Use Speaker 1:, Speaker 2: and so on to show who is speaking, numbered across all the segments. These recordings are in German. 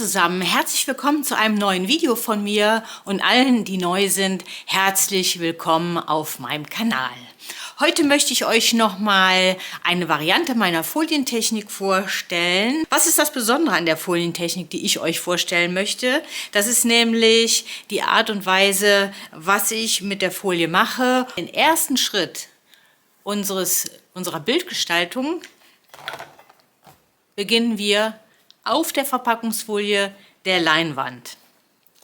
Speaker 1: zusammen, herzlich willkommen zu einem neuen Video von mir und allen, die neu sind, herzlich willkommen auf meinem Kanal. Heute möchte ich euch nochmal eine Variante meiner Folientechnik vorstellen. Was ist das Besondere an der Folientechnik, die ich euch vorstellen möchte? Das ist nämlich die Art und Weise, was ich mit der Folie mache. Den ersten Schritt unserer Bildgestaltung beginnen wir auf der Verpackungsfolie der Leinwand.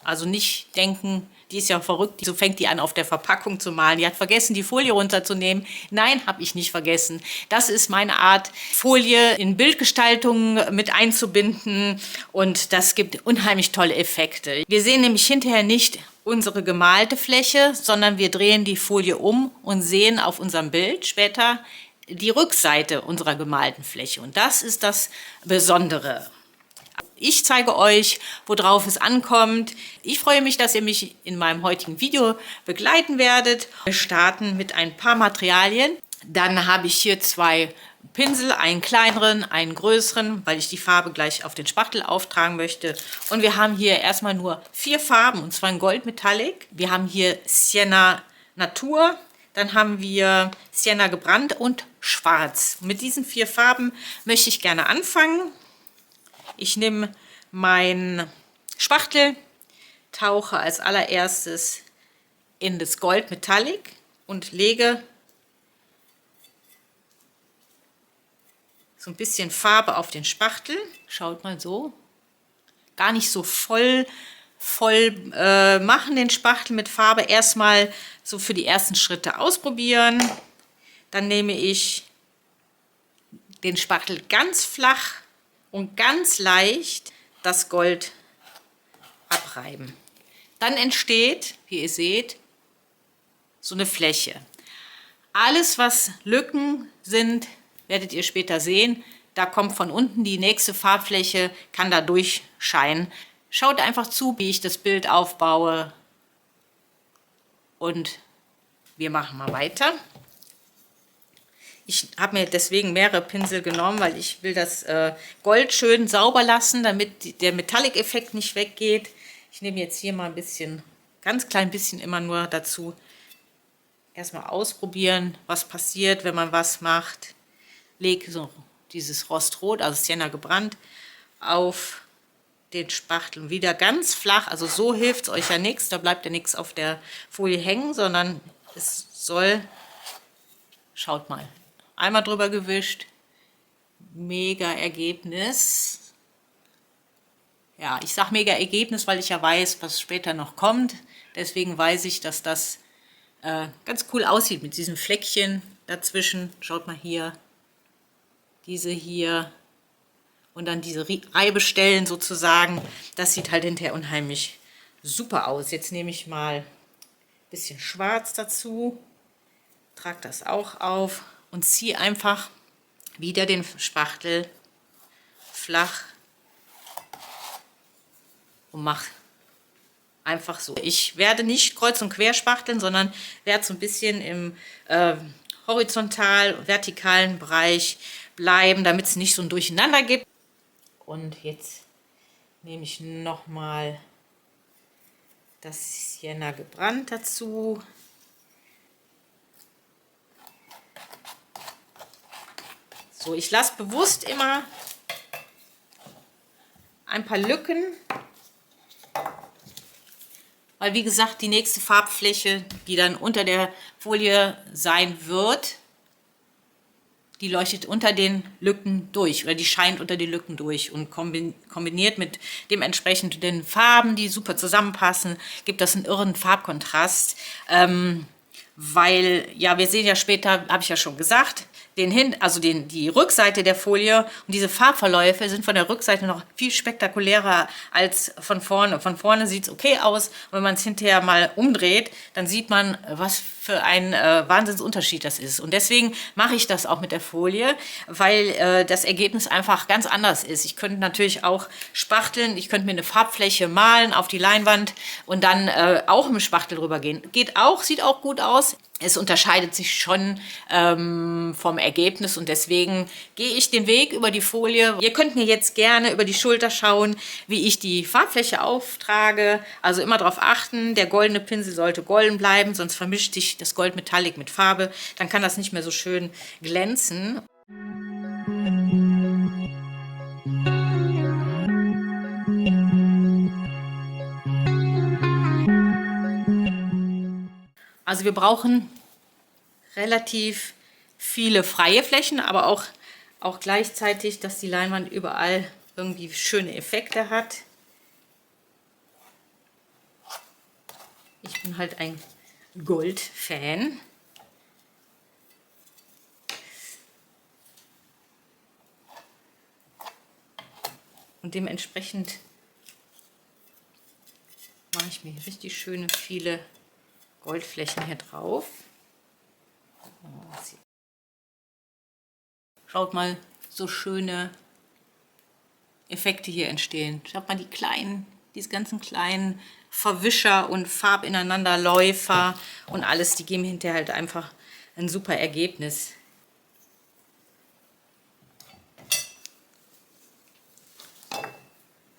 Speaker 1: Also nicht denken, die ist ja verrückt, so fängt die an, auf der Verpackung zu malen. Die hat vergessen, die Folie runterzunehmen. Nein, habe ich nicht vergessen. Das ist meine Art, Folie in Bildgestaltung mit einzubinden und das gibt unheimlich tolle Effekte. Wir sehen nämlich hinterher nicht unsere gemalte Fläche, sondern wir drehen die Folie um und sehen auf unserem Bild später die Rückseite unserer gemalten Fläche. Und das ist das Besondere. Ich zeige euch, worauf es ankommt. Ich freue mich, dass ihr mich in meinem heutigen Video begleiten werdet. Wir starten mit ein paar Materialien. Dann habe ich hier zwei Pinsel, einen kleineren, einen größeren, weil ich die Farbe gleich auf den Spachtel auftragen möchte. Und wir haben hier erstmal nur 4 Farben, und zwar in Gold Metallic. Wir haben hier Sienna Natur, dann haben wir Sienna gebrannt und Schwarz. Mit diesen 4 Farben möchte ich gerne anfangen. Ich nehme meinen Spachtel, tauche als allererstes in das Gold Metallic und lege so ein bisschen Farbe auf den Spachtel. Schaut mal so. Gar nicht so voll machen den Spachtel mit Farbe. Erstmal so für die ersten Schritte ausprobieren. Dann nehme ich den Spachtel ganz flach und ganz leicht das Gold abreiben. Dann entsteht, wie ihr seht, so eine Fläche. Alles, was Lücken sind, werdet ihr später sehen. Da kommt von unten die nächste Farbfläche, kann da durchscheinen. Schaut einfach zu, wie ich das Bild aufbaue. Und wir machen mal weiter. Ich habe mir deswegen mehrere Pinsel genommen, weil ich will das Gold schön sauber lassen, damit der Metallic-Effekt nicht weggeht. Ich nehme jetzt hier mal ein bisschen, ganz klein bisschen immer nur dazu. Erstmal ausprobieren, was passiert, wenn man was macht. Lege so dieses Rostrot, also Sienna gebrannt, auf den Spachtel. Wieder ganz flach, also so hilft es euch ja nichts. Da bleibt ja nichts auf der Folie hängen, sondern es soll, schaut mal, einmal drüber gewischt, mega Ergebnis. Ja, ich sage mega Ergebnis, weil ich ja weiß, was später noch kommt. Deswegen weiß ich, dass das ganz cool aussieht mit diesem Fleckchen dazwischen. Schaut mal hier, diese hier und dann diese Reibestellen sozusagen. Das sieht halt hinterher unheimlich super aus. Jetzt nehme ich mal ein bisschen Schwarz dazu, trage das auch auf und ziehe einfach wieder den Spachtel flach und mache einfach so. Ich werde nicht kreuz und quer spachteln, sondern werde so ein bisschen im horizontal-vertikalen Bereich bleiben, damit es nicht so ein Durcheinander gibt. Und jetzt nehme ich nochmal das Sienna gebrannt dazu. So, ich lasse bewusst immer ein paar Lücken, weil wie gesagt, die nächste Farbfläche, die dann unter der Folie sein wird, die leuchtet unter den Lücken durch oder die scheint unter die Lücken durch und kombiniert mit dementsprechenden Farben, die super zusammenpassen, gibt das einen irren Farbkontrast, weil, ja, wir sehen ja später, habe ich ja schon gesagt, die Rückseite der Folie und diese Farbverläufe sind von der Rückseite noch viel spektakulärer als von vorne. Von vorne sieht es okay aus und wenn man es hinterher mal umdreht, dann sieht man, was für ein Wahnsinnsunterschied das ist. Und deswegen mache ich das auch mit der Folie, weil das Ergebnis einfach ganz anders ist. Ich könnte natürlich auch spachteln, ich könnte mir eine Farbfläche malen auf die Leinwand und dann auch mit dem Spachtel drüber gehen. Geht auch, sieht auch gut aus. es unterscheidet sich schon vom Ergebnis und deswegen gehe ich den Weg über die Folie. Ihr könnt mir jetzt gerne über die Schulter schauen, wie ich die Farbfläche auftrage. Also immer darauf achten, der goldene Pinsel sollte golden bleiben, sonst vermischt sich das Gold Metallic mit Farbe. Dann kann das nicht mehr so schön glänzen. Also wir brauchen relativ viele freie Flächen, aber auch gleichzeitig, dass die Leinwand überall irgendwie schöne Effekte hat. Ich bin halt ein Gold-Fan. Und dementsprechend mache ich mir richtig schöne viele Goldflächen hier drauf. Schaut mal, so schöne Effekte hier entstehen. Schaut mal diese ganzen kleinen Verwischer und Farbineinanderläufer und alles, die geben hinterher halt einfach ein super Ergebnis.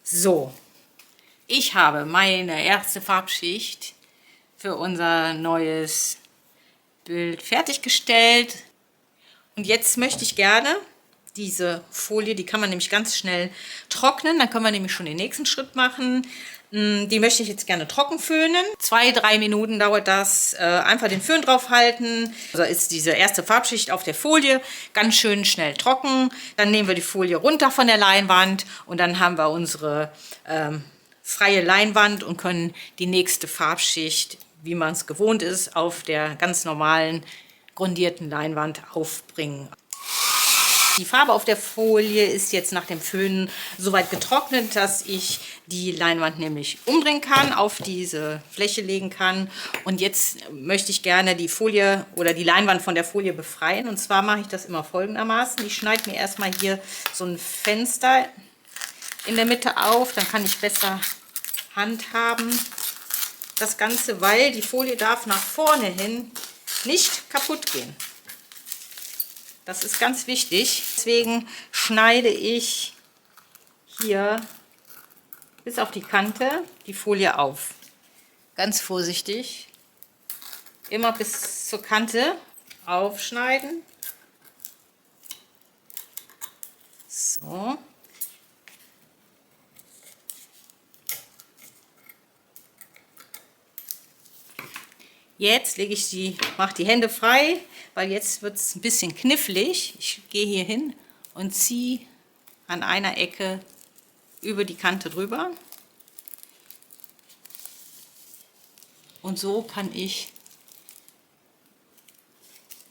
Speaker 1: So, ich habe meine erste Farbschicht für unser neues Bild fertiggestellt. Und jetzt möchte ich gerne diese Folie, die kann man nämlich ganz schnell trocknen, dann können wir nämlich schon den nächsten Schritt machen. Die möchte ich jetzt gerne trocken föhnen. 2-3 Minuten dauert das. Einfach den Föhn drauf halten. Also ist diese erste Farbschicht auf der Folie ganz schön schnell trocken. Dann nehmen wir die Folie runter von der Leinwand und dann haben wir unsere freie Leinwand und können die nächste Farbschicht, wie man es gewohnt ist, auf der ganz normalen grundierten Leinwand aufbringen. Die Farbe auf der Folie ist jetzt nach dem Föhnen soweit getrocknet, dass ich die Leinwand nämlich umdrehen kann, auf diese Fläche legen kann. Und jetzt möchte ich gerne die Folie oder die Leinwand von der Folie befreien. Und zwar mache ich das immer folgendermaßen. Ich schneide mir erstmal hier so ein Fenster in der Mitte auf, dann kann ich besser handhaben das Ganze, weil die Folie darf nach vorne hin nicht kaputt gehen. Das ist ganz wichtig. Deswegen schneide ich hier bis auf die Kante die Folie auf. Ganz vorsichtig. Immer bis zur Kante aufschneiden. So. Jetzt mache die Hände frei, weil jetzt wird es ein bisschen knifflig. Ich gehe hier hin und ziehe an einer Ecke über die Kante drüber. Und so kann ich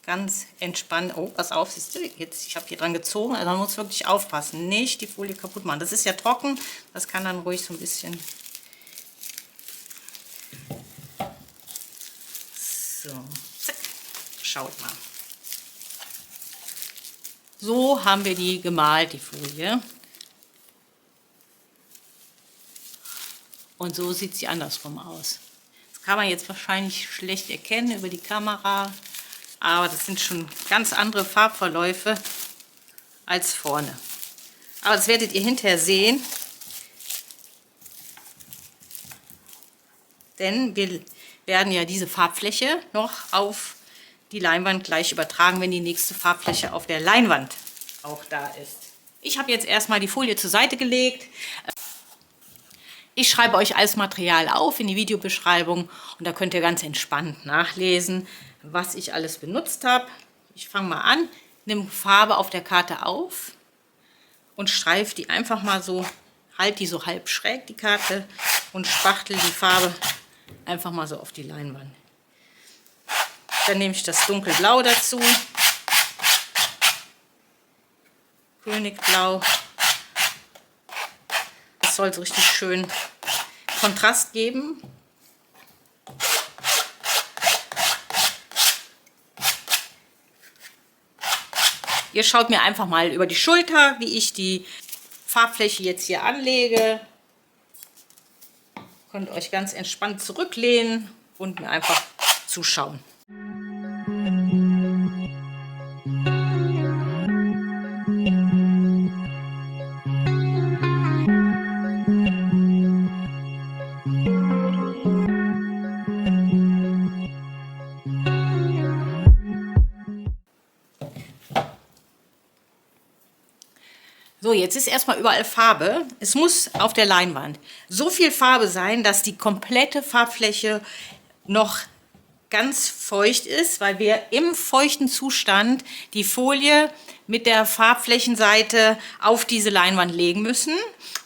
Speaker 1: ganz entspannt, oh, pass auf, siehst du, jetzt, ich habe hier dran gezogen, also man muss wirklich aufpassen, nicht die Folie kaputt machen. Das ist ja trocken, das kann dann ruhig so ein bisschen... So, zack, schaut mal. So haben wir die gemalt, die Folie. Und so sieht sie andersrum aus. Das kann man jetzt wahrscheinlich schlecht erkennen über die Kamera, aber das sind schon ganz andere Farbverläufe als vorne. Aber das werdet ihr hinterher sehen, denn wir werden ja diese Farbfläche noch auf die Leinwand gleich übertragen, wenn die nächste Farbfläche auf der Leinwand auch da ist. Ich habe jetzt erstmal die Folie zur Seite gelegt. Ich schreibe euch alles Material auf in die Videobeschreibung und da könnt ihr ganz entspannt nachlesen, was ich alles benutzt habe. Ich fange mal an, nehme Farbe auf der Karte auf und streife die einfach mal so, halte die so halb schräg, die Karte, und spachtel die Farbe einfach mal so auf die Leinwand. Dann nehme ich das dunkelblau dazu. Königblau. Das soll so richtig schön Kontrast geben. Ihr schaut mir einfach mal über die Schulter, wie ich die Farbfläche jetzt hier anlege. Könnt euch ganz entspannt zurücklehnen und mir einfach zuschauen. So, jetzt ist erstmal überall Farbe. Es muss auf der Leinwand so viel Farbe sein, dass die komplette Farbfläche noch ganz feucht ist, weil wir im feuchten Zustand die Folie mit der Farbflächenseite auf diese Leinwand legen müssen.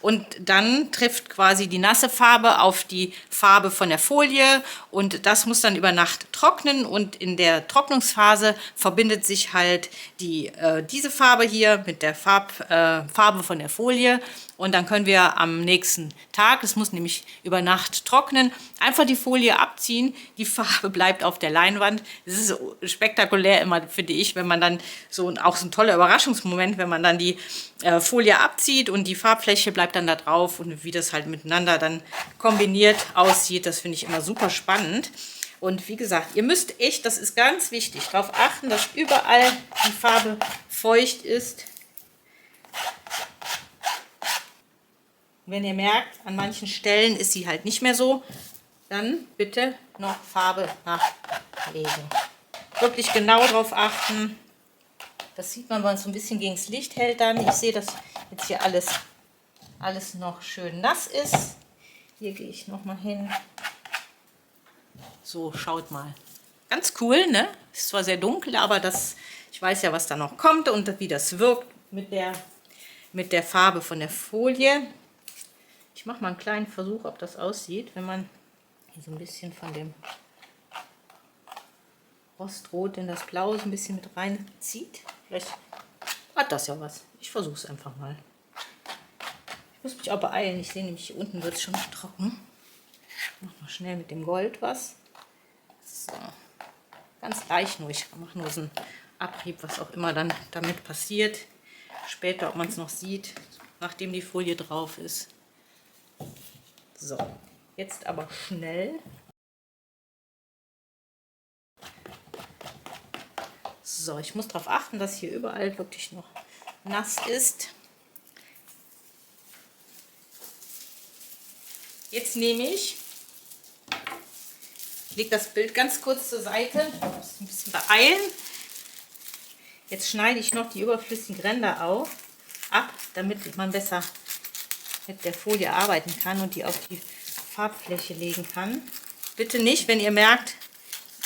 Speaker 1: Und dann trifft quasi die nasse Farbe auf die Farbe von der Folie und das muss dann über Nacht trocknen und in der Trocknungsphase verbindet sich halt diese Farbe hier mit der Farbe von der Folie und dann können wir am nächsten Tag, es muss nämlich über Nacht trocknen, einfach die Folie abziehen, die Farbe bleibt auf der Leinwand. Das ist spektakulär immer, finde ich, wenn man dann auch so ein toller Überraschungsmoment, wenn man dann die Folie abzieht und die Farbfläche bleibt dann da drauf und wie das halt miteinander dann kombiniert aussieht, das finde ich immer super spannend. Und wie gesagt, ihr müsst echt, das ist ganz wichtig, darauf achten, dass überall die Farbe feucht ist. Wenn ihr merkt, an manchen Stellen ist sie halt nicht mehr so, dann bitte noch Farbe nachlegen. Wirklich genau darauf achten. Das sieht man, wenn man es so ein bisschen gegen das Licht hält dann. Ich sehe, dass jetzt hier alles noch schön nass ist. Hier gehe ich noch mal hin. So, schaut mal. Ganz cool, ne? Ist zwar sehr dunkel, aber ich weiß ja, was da noch kommt und wie das wirkt mit der Farbe von der Folie. Ich mache mal einen kleinen Versuch, ob das aussieht, wenn man hier so ein bisschen von dem Rostrot in das Blaue so ein bisschen mit reinzieht. Vielleicht hat das ja was. Ich versuche es einfach mal. Ich muss mich auch beeilen. Ich sehe nämlich, hier unten wird es schon trocken. Ich mache mal schnell mit dem Gold was. So. Ganz leicht nur. Ich mache nur so einen Abrieb, was auch immer dann damit passiert. Später, ob man es noch sieht, nachdem die Folie drauf ist. So, jetzt aber schnell. So, ich muss darauf achten, dass hier überall wirklich noch nass ist. Jetzt nehme ich, lege das Bild ganz kurz zur Seite, ich muss ein bisschen beeilen. Jetzt schneide ich noch die überflüssigen Ränder ab, damit man besser mit der Folie arbeiten kann und die auf die Farbfläche legen kann. Bitte nicht, wenn ihr merkt,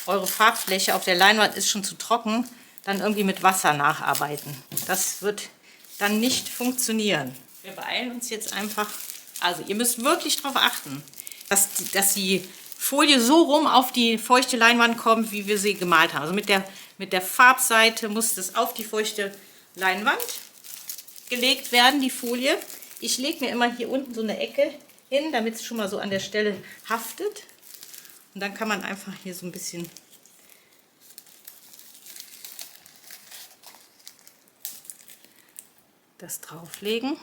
Speaker 1: eure Farbfläche auf der Leinwand ist schon zu trocken, dann irgendwie mit Wasser nacharbeiten. Das wird dann nicht funktionieren. Wir beeilen uns jetzt einfach. Also ihr müsst wirklich darauf achten, dass die Folie so rum auf die feuchte Leinwand kommt, wie wir sie gemalt haben. Also mit der Farbseite muss das auf die feuchte Leinwand gelegt werden, die Folie. Ich lege mir immer hier unten so eine Ecke hin, damit es schon mal so an der Stelle haftet. Und dann kann man einfach hier so ein bisschen das drauflegen.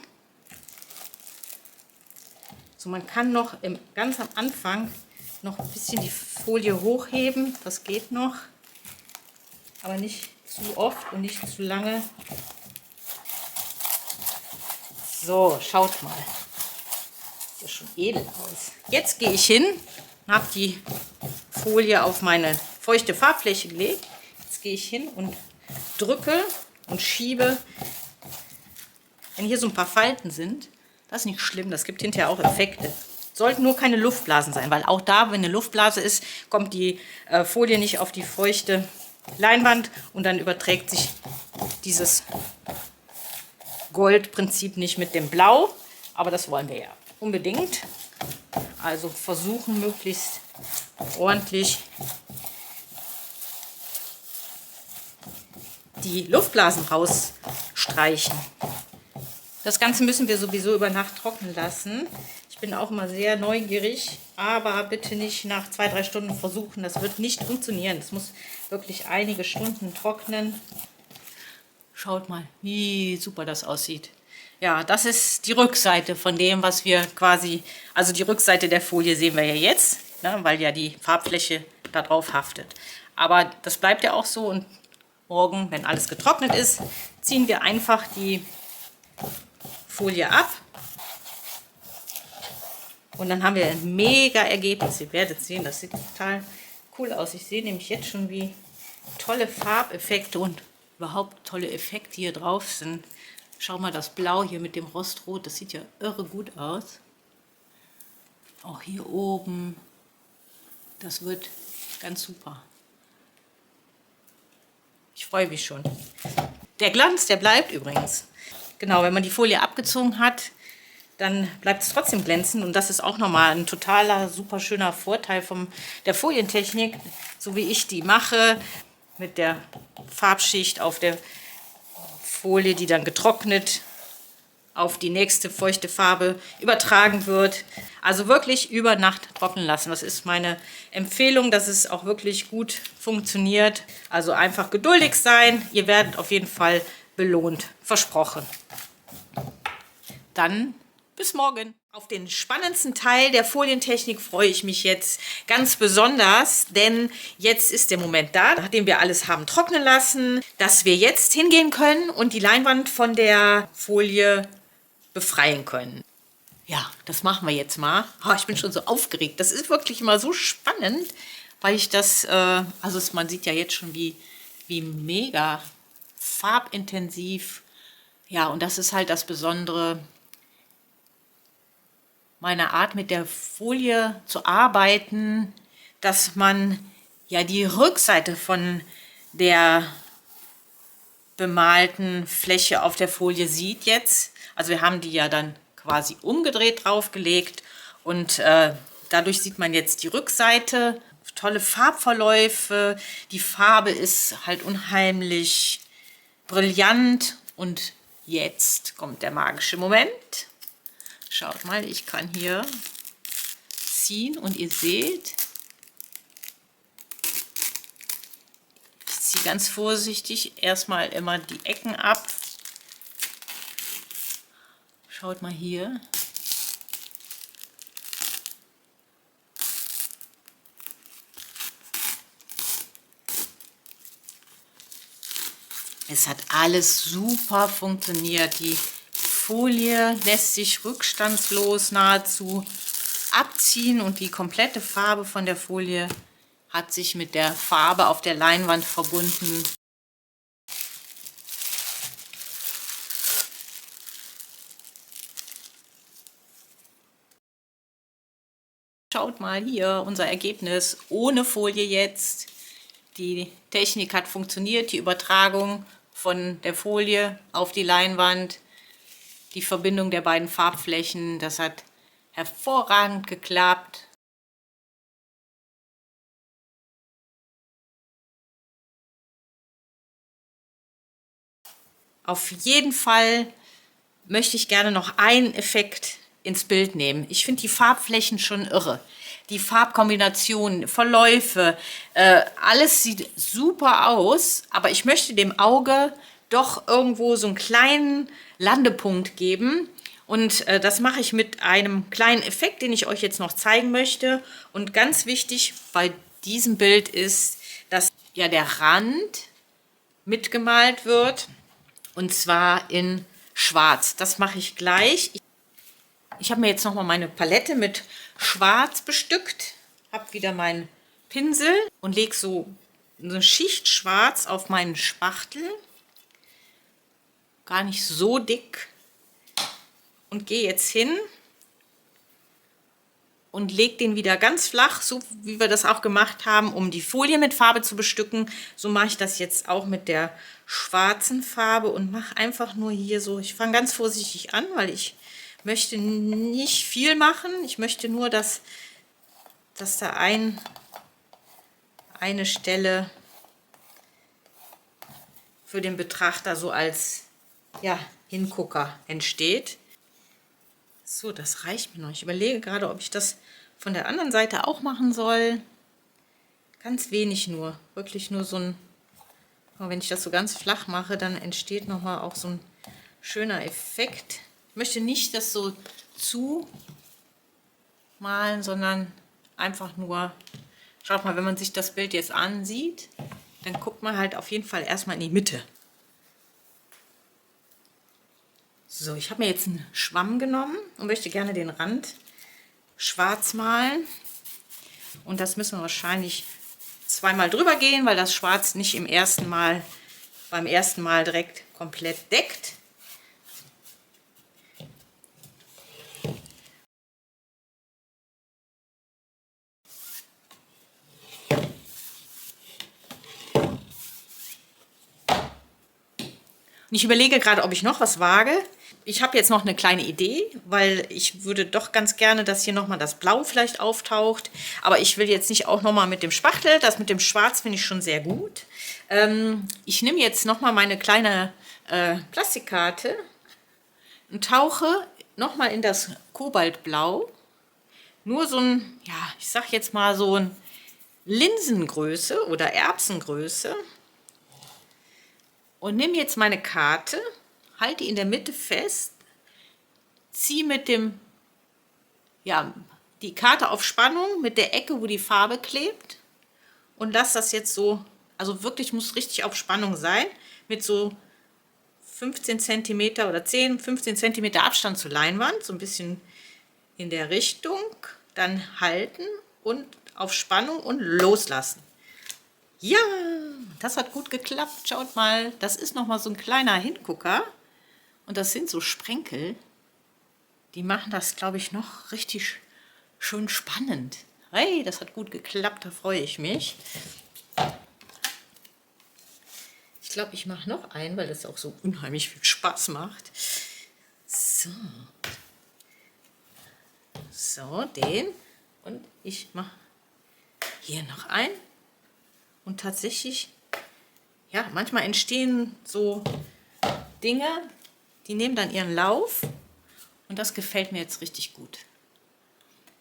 Speaker 1: So, man kann noch ganz am Anfang noch ein bisschen die Folie hochheben. Das geht noch, aber nicht zu oft und nicht zu lange. So, schaut mal. Sieht ja schon edel aus. Jetzt gehe ich hin, habe die Folie auf meine feuchte Farbfläche gelegt. Jetzt gehe ich hin und drücke und schiebe. Wenn hier so ein paar Falten sind, das ist nicht schlimm, das gibt hinterher auch Effekte. Sollten nur keine Luftblasen sein, weil auch da, wenn eine Luftblase ist, kommt die Folie nicht auf die feuchte Leinwand und dann überträgt sich dieses Goldprinzip nicht mit dem Blau, aber das wollen wir ja unbedingt. Also versuchen möglichst ordentlich die Luftblasen rausstreichen. Das Ganze müssen wir sowieso über Nacht trocknen lassen. Ich bin auch immer sehr neugierig, aber bitte nicht nach 2-3 Stunden versuchen. Das wird nicht funktionieren. Es muss wirklich einige Stunden trocknen. Schaut mal, wie super das aussieht. Ja, das ist die Rückseite von dem, was wir quasi, also die Rückseite der Folie sehen wir ja jetzt, ne, weil ja die Farbfläche da drauf haftet. Aber das bleibt ja auch so und morgen, wenn alles getrocknet ist, ziehen wir einfach die Folie ab. Und dann haben wir ein mega Ergebnis. Ihr werdet sehen, das sieht total cool aus. Ich sehe nämlich jetzt schon, wie tolle Farbeffekte und überhaupt tolle Effekte hier drauf sind. Schau mal, das Blau hier mit dem Rostrot, das sieht ja irre gut aus. Auch hier oben, das wird ganz super. Ich freue mich schon. Der Glanz, der bleibt übrigens. Genau, wenn man die Folie abgezogen hat, dann bleibt es trotzdem glänzend. Und das ist auch nochmal ein totaler, super schöner Vorteil der Folientechnik, so wie ich die mache, mit der Farbschicht auf der Folie, die dann getrocknet auf die nächste feuchte Farbe übertragen wird. Also wirklich über Nacht trocknen lassen. Das ist meine Empfehlung, dass es auch wirklich gut funktioniert. Also einfach geduldig sein. Ihr werdet auf jeden Fall belohnt. Versprochen. Dann bis morgen. Auf den spannendsten Teil der Folientechnik freue ich mich jetzt ganz besonders, denn jetzt ist der Moment da, nachdem wir alles haben trocknen lassen, dass wir jetzt hingehen können und die Leinwand von der Folie befreien können. Ja, das machen wir jetzt mal. Oh, ich bin schon so aufgeregt. Das ist wirklich immer so spannend, weil ich das, man sieht ja jetzt schon, wie mega farbintensiv. Ja, und das ist halt das Besondere meiner Art, mit der Folie zu arbeiten, dass man ja die Rückseite von der bemalten Fläche auf der Folie sieht jetzt. Also wir haben die ja dann quasi umgedreht draufgelegt und dadurch sieht man jetzt die Rückseite. Tolle Farbverläufe, die Farbe ist halt unheimlich brillant und jetzt kommt der magische Moment. Schaut mal, ich kann hier ziehen und ihr seht, ich ziehe ganz vorsichtig erstmal immer die Ecken ab. Schaut mal hier. Es hat alles super funktioniert. Die Folie lässt sich rückstandslos nahezu abziehen und die komplette Farbe von der Folie hat sich mit der Farbe auf der Leinwand verbunden. Schaut mal hier, unser Ergebnis ohne Folie jetzt. Die Technik hat funktioniert, die Übertragung von der Folie auf die Leinwand, die Verbindung der beiden Farbflächen, das hat hervorragend geklappt. Auf jeden Fall möchte ich gerne noch einen Effekt ins Bild nehmen. Ich finde die Farbflächen schon irre. Die Farbkombinationen, Verläufe, alles sieht super aus, aber ich möchte dem Auge doch irgendwo so einen kleinen Landepunkt geben. Und das mache ich mit einem kleinen Effekt, den ich euch jetzt noch zeigen möchte. Und ganz wichtig bei diesem Bild ist, dass ja der Rand mitgemalt wird, und zwar in Schwarz. Das mache ich gleich. Ich habe mir jetzt nochmal meine Palette mit Schwarz bestückt, habe wieder meinen Pinsel und lege so eine Schicht Schwarz auf meinen Spachtel. Gar nicht so dick. Und gehe jetzt hin und lege den wieder ganz flach, so wie wir das auch gemacht haben, um die Folie mit Farbe zu bestücken. So mache ich das jetzt auch mit der schwarzen Farbe und mache einfach nur hier so, ich fange ganz vorsichtig an, weil ich möchte nicht viel machen. Ich möchte nur, dass da eine Stelle für den Betrachter so als ja, Hingucker entsteht. So, das reicht mir noch. Ich überlege gerade, ob ich das von der anderen Seite auch machen soll. Ganz wenig nur. Wirklich nur so ein... Wenn ich das so ganz flach mache, dann entsteht nochmal auch so ein schöner Effekt. Ich möchte nicht das so zumalen, sondern einfach nur... Schaut mal, wenn man sich das Bild jetzt ansieht, dann guckt man halt auf jeden Fall erstmal in die Mitte. So, ich habe mir jetzt einen Schwamm genommen und möchte gerne den Rand schwarz malen. Und das müssen wir wahrscheinlich zweimal drüber gehen, weil das Schwarz nicht beim ersten Mal direkt komplett deckt. Und ich überlege gerade, ob ich noch was wage. Ich habe jetzt noch eine kleine Idee, weil ich würde doch ganz gerne, dass hier nochmal das Blau vielleicht auftaucht. Aber ich will jetzt nicht auch nochmal mit dem Spachtel. Das mit dem Schwarz finde ich schon sehr gut. Ich nehme jetzt nochmal meine kleine Plastikkarte und tauche nochmal in das Kobaltblau. Nur so ein, ja, ich sag jetzt mal so ein Linsengröße oder Erbsengröße. Und nehme jetzt meine Karte, halte die in der Mitte fest, ziehe mit dem, ja, die Karte auf Spannung mit der Ecke, wo die Farbe klebt und lasse das jetzt so, also wirklich muss richtig auf Spannung sein, mit so 15 cm oder 10, 15 cm Abstand zur Leinwand, so ein bisschen in der Richtung, dann halten und auf Spannung und loslassen. Ja, das hat gut geklappt. Schaut mal, das ist noch mal so ein kleiner Hingucker. Und das sind so Sprenkel. Die machen das, glaube ich, noch richtig schön spannend. Hey, das hat gut geklappt, da freue ich mich. Ich glaube, ich mache noch einen, weil das auch so unheimlich viel Spaß macht. So. So, den. Und ich mache hier noch einen. Und tatsächlich, ja, manchmal entstehen so Dinge, die nehmen dann ihren Lauf. Und das gefällt mir jetzt richtig gut.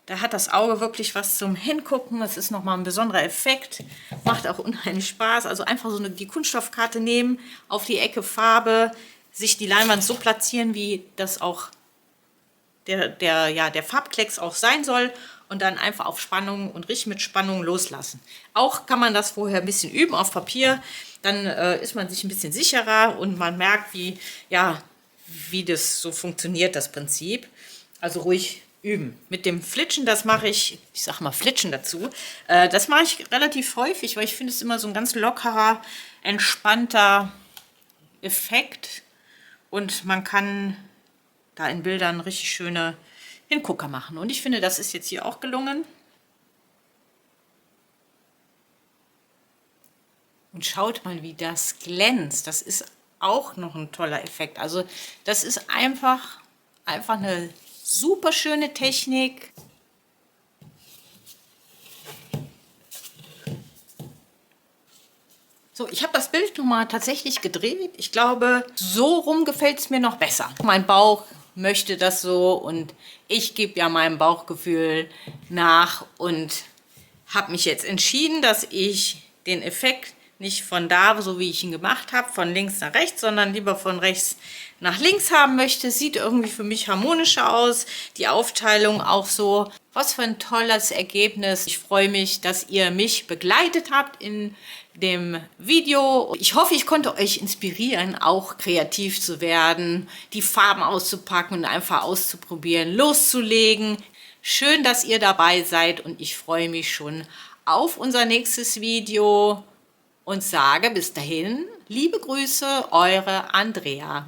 Speaker 1: Da hat das Auge wirklich was zum Hingucken. Das ist nochmal ein besonderer Effekt. Macht auch unheimlich Spaß. Also einfach so die Kunststoffkarte nehmen, auf die Ecke Farbe, sich die Leinwand so platzieren, wie das auch der Farbklecks auch sein soll. Und dann einfach auf Spannung und richtig mit Spannung loslassen. Auch kann man das vorher ein bisschen üben auf Papier. Dann ist man sich ein bisschen sicherer und man merkt, wie das so funktioniert, das Prinzip. Also ruhig üben. Mit dem Flitschen, das mache ich sag mal Flitschen dazu, das mache ich relativ häufig, weil ich finde es immer so ein ganz lockerer, entspannter Effekt. Und man kann da in Bildern richtig schöne Hingucker machen. Und ich finde, das ist jetzt hier auch gelungen. Und schaut mal, wie das glänzt. Das ist auch noch ein toller Effekt. Also das ist einfach eine super schöne Technik. So, ich habe das Bild nochmal tatsächlich gedreht. Ich glaube, so rum gefällt es mir noch besser. Mein Bauch möchte das so und ich gebe ja meinem Bauchgefühl nach und habe mich jetzt entschieden, dass ich den Effekt nicht von da, so wie ich ihn gemacht habe, von links nach rechts, sondern lieber von rechts nach links haben möchte. Sieht irgendwie für mich harmonischer aus. Die Aufteilung auch so. Was für ein tolles Ergebnis. Ich freue mich, dass ihr mich begleitet habt in dem Video. Ich hoffe, ich konnte euch inspirieren, auch kreativ zu werden, die Farben auszupacken und einfach auszuprobieren, loszulegen. Schön, dass ihr dabei seid und ich freue mich schon auf unser nächstes Video und sage bis dahin, liebe Grüße, eure Andrea.